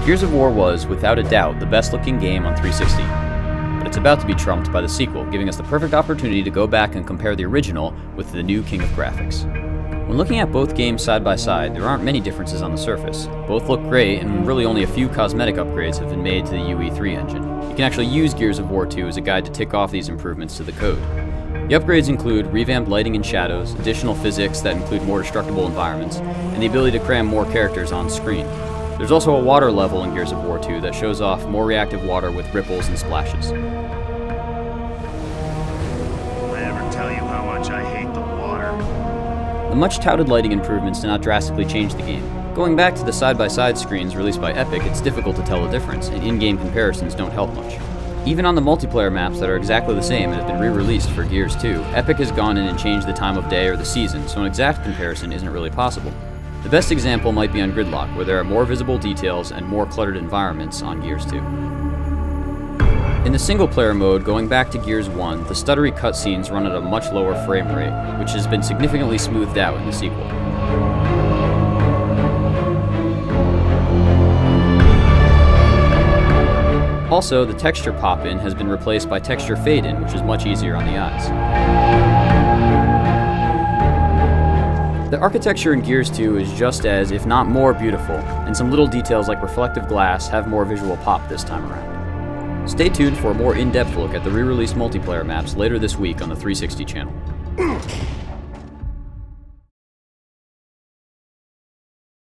Gears of War was, without a doubt, the best looking game on 360, but it's about to be trumped by the sequel, giving us the perfect opportunity to go back and compare the original with the new king of graphics. When looking at both games side by side, there aren't many differences on the surface. Both look great, and really only a few cosmetic upgrades have been made to the UE3 engine. You can actually use Gears of War 2 as a guide to tick off these improvements to the code. The upgrades include revamped lighting and shadows, additional physics that include more destructible environments, and the ability to cram more characters on screen. There's also a water level in Gears of War 2 that shows off more reactive water with ripples and splashes. I ever tell you how much I hate the water? The much-touted lighting improvements do not drastically change the game. Going back to the side-by-side screens released by Epic, it's difficult to tell the difference, and in-game comparisons don't help much. Even on the multiplayer maps that are exactly the same and have been re-released for Gears 2, Epic has gone in and changed the time of day or the season, so an exact comparison isn't really possible. The best example might be on Gridlock, where there are more visible details and more cluttered environments on Gears 2. In the single-player mode, going back to Gears 1, the stuttery cutscenes run at a much lower frame rate, which has been significantly smoothed out in the sequel. Also, the texture pop-in has been replaced by texture fade-in, which is much easier on the eyes. The architecture in Gears 2 is just as, if not more, beautiful, and some little details like reflective glass have more visual pop this time around. Stay tuned for a more in-depth look at the re-released multiplayer maps later this week on the 360 channel.